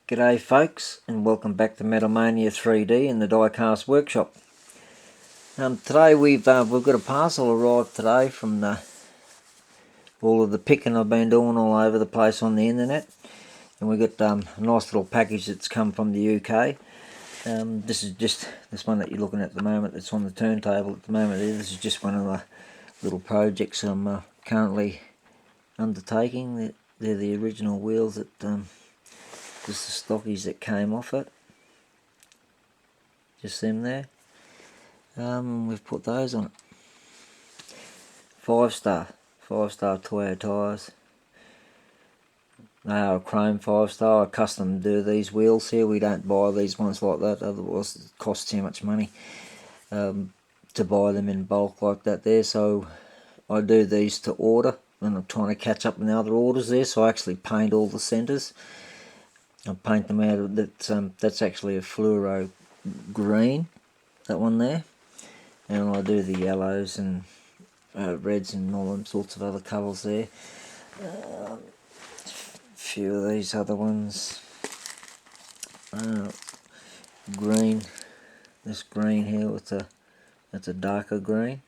G'day folks, and welcome back to Mania 3D in the Diecast workshop. Today we've got a parcel arrived today from all of the picking I've been doing all over the place on the internet, and we've got a nice little package that's come from the UK. This is just this one that you're looking at the moment. That's on the turntable at the moment. This is just one of the little projects I'm currently undertaking. They're the original wheels that just the stockies that came off it, just them there. We've put those on it. 5-star Toyota tyres. They are a chrome 5-star. I custom do these wheels here. We don't buy these ones like that, otherwise it costs too much money to buy them in bulk like that there. So I do these to order, and I'm trying to catch up in the other orders there, so I actually paint all the centres. I paint them out of that's actually a fluoro green, that one there, and I do the yellows and reds and all them sorts of other colours there. A few of these other ones, green, this green here with that's a darker green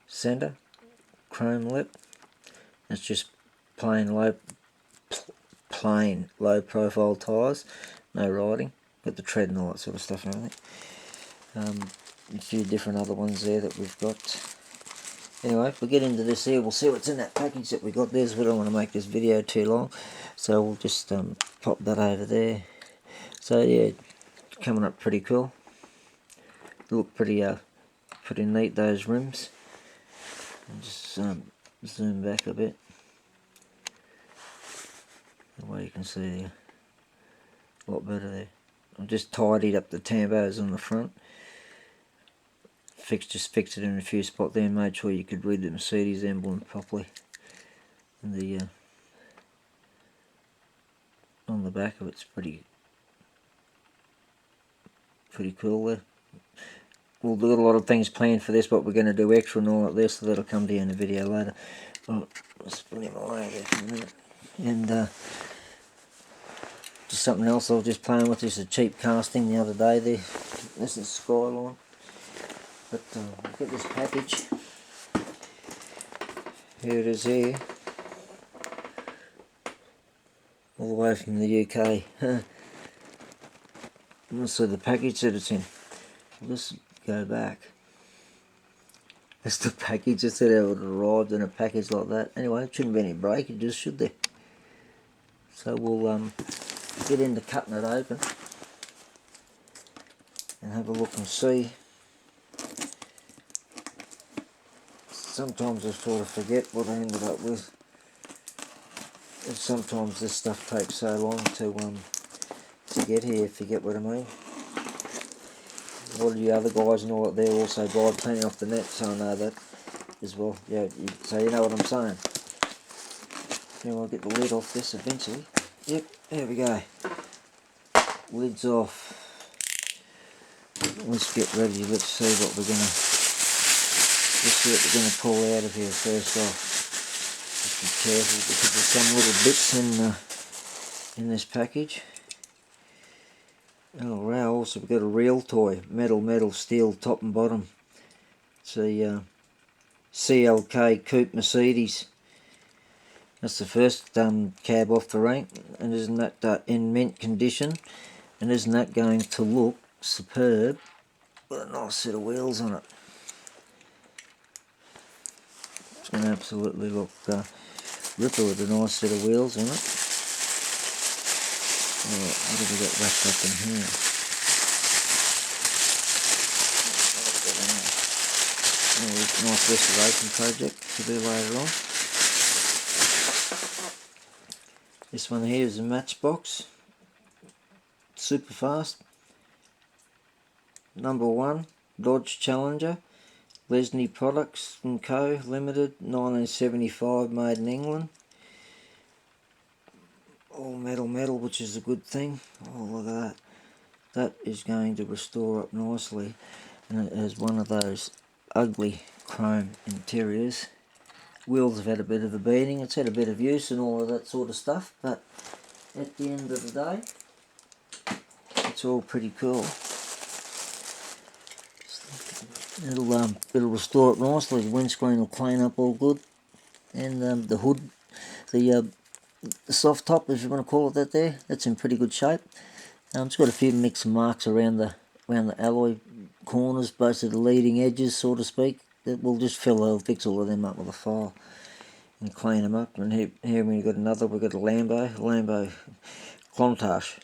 centre, chrome lip. That's just plain low profile tyres, no riding, but the tread and all that sort of stuff and everything. A few different other ones there that we've got. Anyway, if we get into this here, we'll see what's in that package that we got there, so we don't want to make this video too long, so we'll just pop that over there. So yeah, coming up pretty cool. Look pretty neat, those rims. I'll just zoom back a bit. The way you can see there, a lot better there. I've just tidied up the tambos on the front. Just fixed it in a few spots there and made sure you could read the Mercedes emblem properly. And on the back of it's pretty cool there. We'll do a lot of things planned for this, but we're going to do extra and all of this, so that'll come to you in the video later. Oh, let's put him away there for a minute. And just something else I was just playing with. This is a cheap casting the other day there. This is Skyline. But I've got this package. Here it is here. All the way from the UK. Let's see the package that it's in. Let's go back. That's the package. I said it would have arrived in a package like that. Anyway, it shouldn't be any breakages, should there? So we'll get into cutting it open and have a look and see. Sometimes I sort of forget what I ended up with, and sometimes this stuff takes so long to get here, if you get what I mean. A lot of you other guys and all that there also buy plenty off the net, so I know that as well. Yeah, so you know what I'm saying. Now I'll get the lid off this eventually. Yep, there we go. Lid's off. Let's get ready. Let's see what we're gonna pull out of here first off. Just be careful because there's some little bits in this package. Oh wow! Also we've got a real toy, metal, steel, top and bottom. It's a CLK Coupe Mercedes. That's the first cab off the rank, and isn't that in mint condition? And isn't that going to look superb with a nice set of wheels on it? It's going to absolutely look ripper with a nice set of wheels on it. Alright, what have we got wrapped up in here? Nice restoration project to do later on. This one here is a Matchbox, super fast, number 1, Dodge Challenger, Lesney Products & Co. Limited, 1975, made in England. All metal, which is a good thing. Oh, look at that. That is going to restore up nicely, and it has one of those ugly chrome interiors. Wheels have had a bit of a beating. It's had a bit of use and all of that sort of stuff, but at the end of the day, it's all pretty cool. It'll restore it nicely. The windscreen will clean up all good, and the hood, the soft top, if you want to call it that, that's in pretty good shape. It's got a few mix and marks around the alloy corners, both of the leading edges, so to speak. That will just fix all of them up with a file and clean them up. And here we've got a Lambo Clontarsh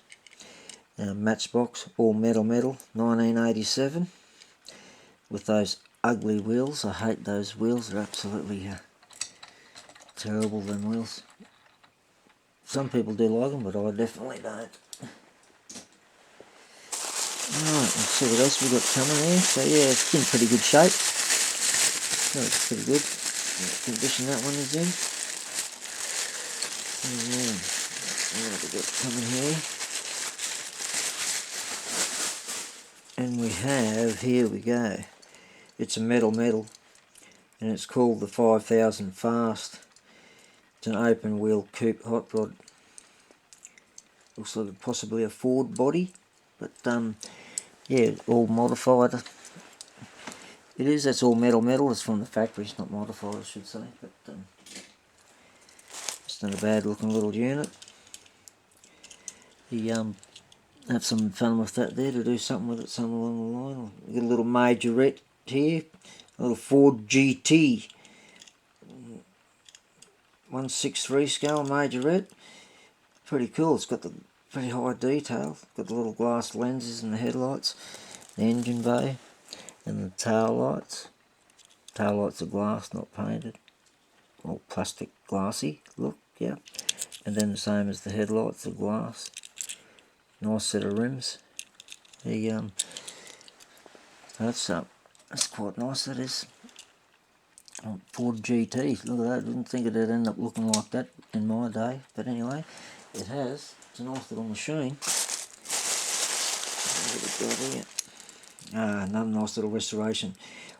Matchbox, all metal, 1987, with those ugly wheels. I hate those wheels. They're absolutely terrible, them wheels. Some people do like them, but I definitely don't. Alright, let's see what else we've got coming here. So yeah, it's in pretty good shape. So it's pretty good. What condition that one is in. What have we got coming here? And we have, here we go. It's a metal, and it's called the 5000 Fast. It's an open wheel coupe hot rod. Looks like possibly a Ford body, but yeah, all modified. It is. That's all metal. It's from the factory. It's not modified, I should say. But it's not a bad looking little unit. You have some fun with that there, to do something with it, something along the line. You get a little Majorette here, a little Ford GT 163 scale Majorette. Pretty cool. It's got the pretty high detail. Got the little glass lenses and the headlights, the engine bay, and the tail lights. Tail lights are glass, not painted. All plastic glassy look, yeah. And then the same as the headlights, are glass. Nice set of rims. That's quite nice. That is. Ford GT. Look at that. I didn't think it'd end up looking like that in my day, but anyway, it has. It's a nice little machine. What have we got here? Another nice little restoration.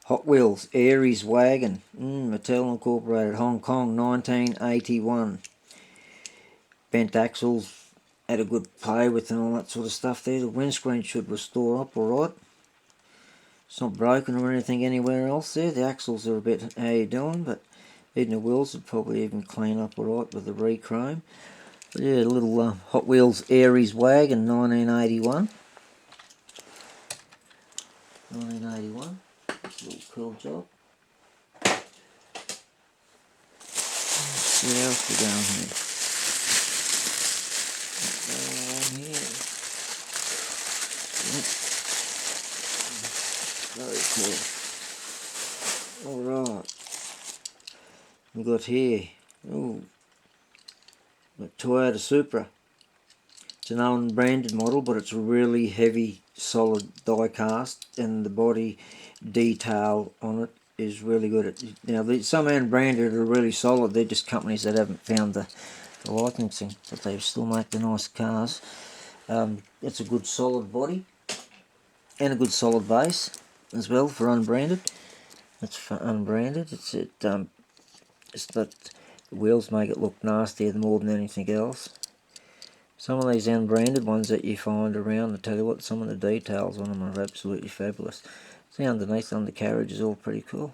Hotwheels Aries wagon. Mattel Incorporated, Hong Kong, 1981. Bent axles. Had a good play with and all that sort of stuff there. The windscreen should restore up alright. It's not broken or anything anywhere else there. The axles are a bit how you doing, but even the wheels would probably even clean up alright with the re-chrome. But yeah, a little Hot Wheels Aries wagon, 1981. 1981. That's a little cool job. Let's see what else we're going here. Very cool. Alright. We got here, the Toyota Supra. It's an unbranded model, but it's a really heavy, solid die cast, and the body detail on it is really good. Now, some unbranded are really solid. They're just companies that haven't found the licensing, but they still make the nice cars. It's a good solid body and a good solid base as well for unbranded. That's for unbranded. It's that the wheels make it look nastier more than anything else. Some of these unbranded ones that you find around, I tell you what, some of the details on them are absolutely fabulous. See, underneath, undercarriage is all pretty cool.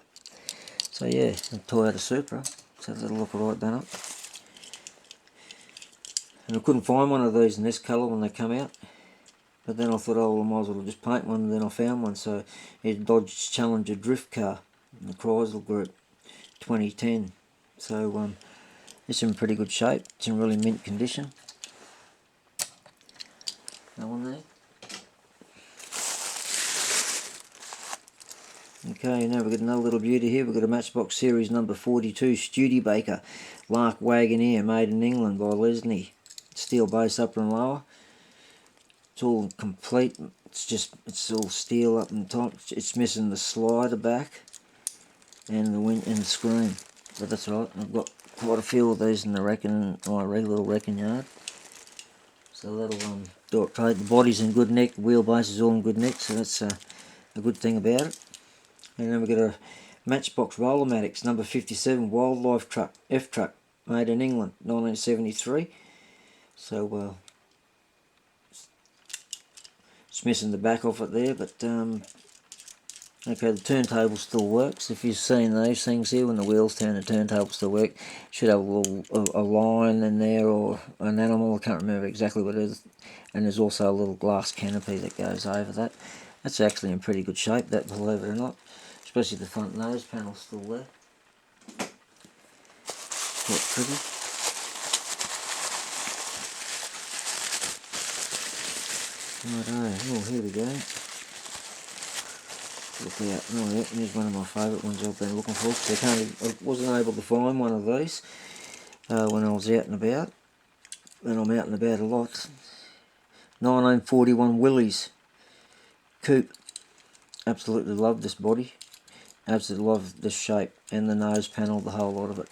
So yeah, the Toyota Supra. So that'll look alright done up. And I couldn't find one of these in this colour when they come out. But then I thought, oh, well, I might as well just paint one, and then I found one. So it's Dodge Challenger drift car in the Chrysler Group, 2010. So it's in pretty good shape. It's in really mint condition. That one there. Okay, now we've got another little beauty here. We've got a Matchbox Series number 42 Studebaker Lark Wagoneer, made in England by Lesney. Steel base upper and lower. It's all complete. It's all steel up and top. It's missing the slider back and the screen. But that's right. I've got quite a few of these in my little wrecking yard. So that'll do it. The body's in good nick. The wheelbase is all in good nick. So that's a good thing about it. And then we've got a Matchbox Rollermatics number 57 Wildlife Truck, F-Truck, made in England, 1973. So Just missing the back off it there, but okay, the turntable still works. If you've seen those things here, when the wheels turn, the turntable still works. Should have a little a lion in there or an animal. I can't remember exactly what it is. And there's also a little glass canopy that goes over that. That's actually in pretty good shape, that, believe it or not. Especially the front nose panel's still there. Quite pretty. Righto, oh, here we go. Look out, oh yeah, here's one of my favourite ones I've been looking for, because I wasn't able to find one of these when I was out and about, and I'm out and about a lot. 1941 Willys Coupe. Absolutely love this body, absolutely love this shape, and the nose panel, the whole lot of it.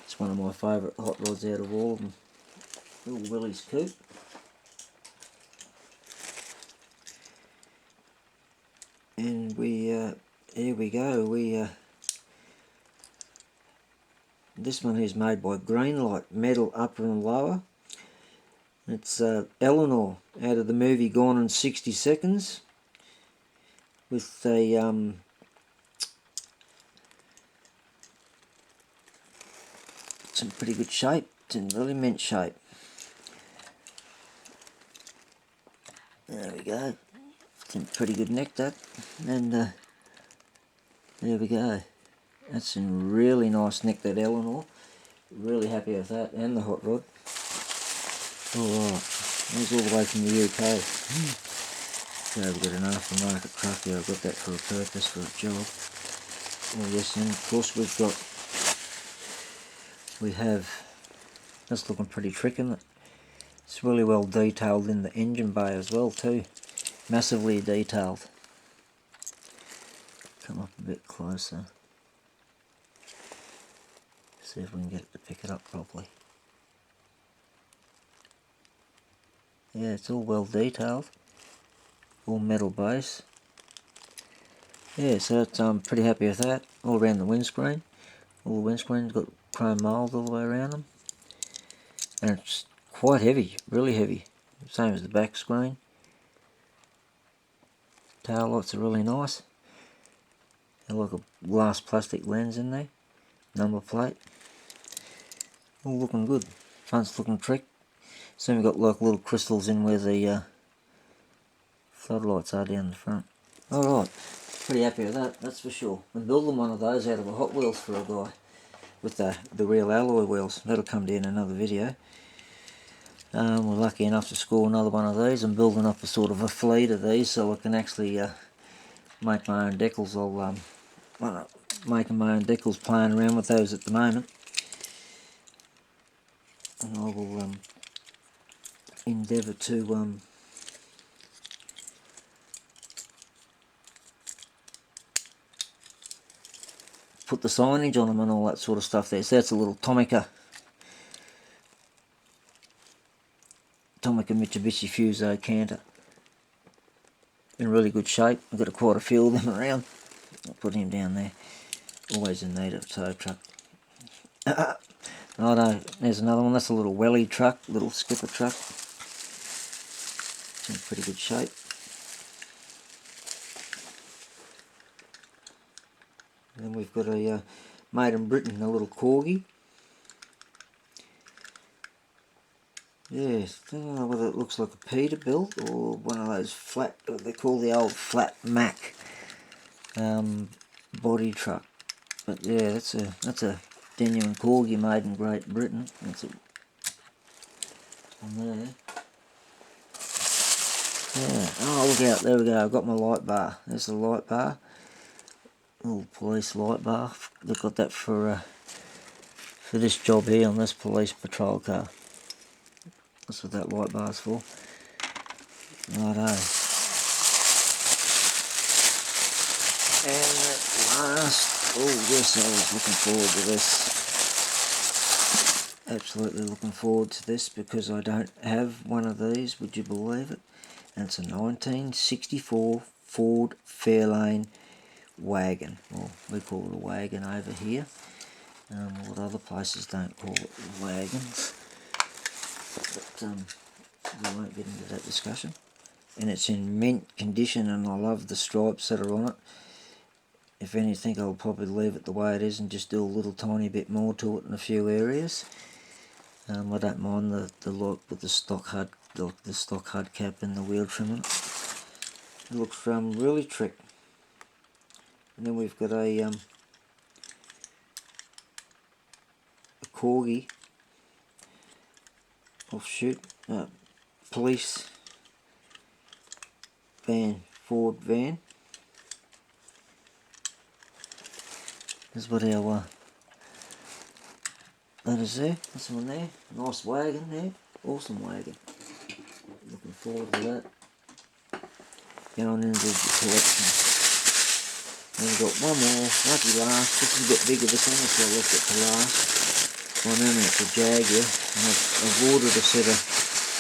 It's one of my favourite hot rods out of all of them. Little Willys Coupe. And here we go, this one is made by Greenlight, metal upper and lower. It's Eleanor out of the movie Gone in 60 Seconds, with a it's in pretty good shape. It's in really mint shape. There we go. It's in pretty good neck, that, and there we go. That's in really nice neck, that Eleanor. Really happy with that, and the hot rod. Alright, that's all the way from the UK. So we've got an aftermarket truck here. I've got that for a purpose, for a job. Oh yes, and of course we have, that's looking pretty trick, isn't it? It's really well detailed in the engine bay as well too. Massively detailed. Come up a bit closer. See if we can get it to pick it up properly. Yeah, it's all well detailed. All metal base. Yeah, so that's, I'm pretty happy with that. All around the windscreen. All the windscreen's got chrome mould all the way around them. And it's quite heavy, really heavy. Same as the back screen. Tail lights are really nice. They've like a glass plastic lens in there. Number plate. All looking good. Front's looking trick. So we've got like little crystals in where the floodlights are down the front. Alright, pretty happy with that, that's for sure. I'm building one of those out of a Hot Wheels for a guy with the real alloy wheels. That'll come down in another video. We're lucky enough to score another one of these. I'm building up a sort of a fleet of these so I can actually make my own decals. I'm making my own decals, playing around with those at the moment. And I will endeavour to put the signage on them and all that sort of stuff there. So that's a little Tomica Mitsubishi Fuso canter. In really good shape. I've got quite a few of them around. I'll put him down there. Always in need of a tow truck. Oh no, there's another one. That's a little welly truck, little skipper truck. It's in pretty good shape. And then we've got a made in Britain, a little corgi. Yes, I don't know whether it looks like a Peterbilt or one of those flat, what they call the old flat Mack body truck. But yeah, that's a genuine corgi made in Great Britain. That's it on there. Yeah. Oh, look out! There we go. I've got my light bar. There's the light bar. Little police light bar. They've got that for this job here on this police patrol car. That's what that light bar's for. Righto. And at last, oh yes, I was looking forward to this. Absolutely looking forward to this because I don't have one of these, would you believe it? And it's a 1964 Ford Fairlane wagon. Well, we call it a wagon over here. A lot of other places don't call it wagons. But we won't get into that discussion. and it's in mint condition, and I love the stripes that are on it. If anything, I'll probably leave it the way it is and just do a little tiny bit more to it in a few areas. I don't mind the look with the stock hubcap and the wheel trim on it. It looks really trick. And then we've got a corgi offshoot police van, Ford van. This is what our that is there. That's one there. Nice wagon there. Awesome wagon. Looking forward to that. Going into the collection. And we've got one more. Lucky last. This is a bit bigger this one, so I left it to last. My memory it's a Jaguar. And I've ordered a set of,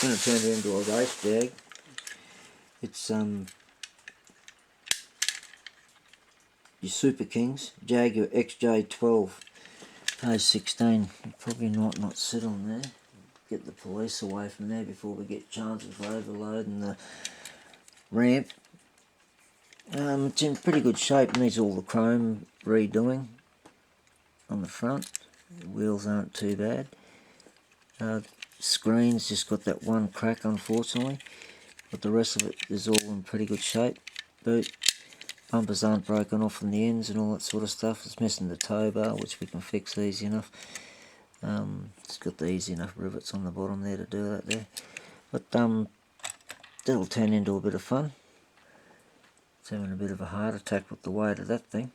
I'm going to turn it into a race Jag. It's your Super Kings Jaguar XJ12. Page 16. Probably not sit on there. Get the police away from there before we get chances of overloading the ramp. It's in pretty good shape. Needs all the chrome redoing on the front. The wheels aren't too bad. Screen's just got that one crack, unfortunately, but the rest of it is all in pretty good shape. Boot bumpers aren't broken off from the ends and all that sort of stuff. It's missing the tow bar, which we can fix easy enough. It's got the easy enough rivets on the bottom there to do that there. But that'll turn into a bit of fun. It's having a bit of a heart attack with the weight of that thing.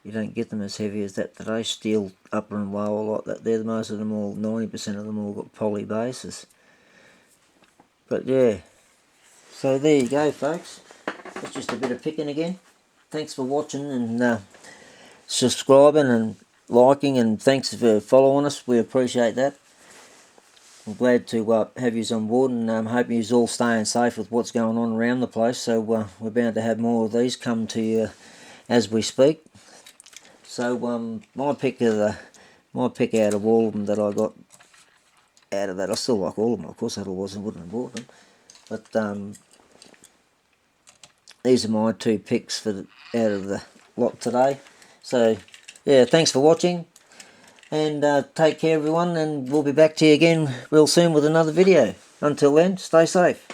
You don't get them as heavy as that today. Steel upper and lower like that there. Most of them all, 90% of them all got poly bases. But yeah. So there you go, folks. It's just a bit of picking again. Thanks for watching and subscribing and liking, and thanks for following us. We appreciate that. I'm glad to have you on board, and hope you all staying safe with what's going on around the place. So we're bound to have more of these come to you as we speak. So my pick out of all of them that I got out of that, I still like all of them, of course, otherwise I wouldn't have bought them. But these are my two picks out of the lot today. So yeah, thanks for watching, and take care everyone, and we'll be back to you again real soon with another video. Until then, stay safe.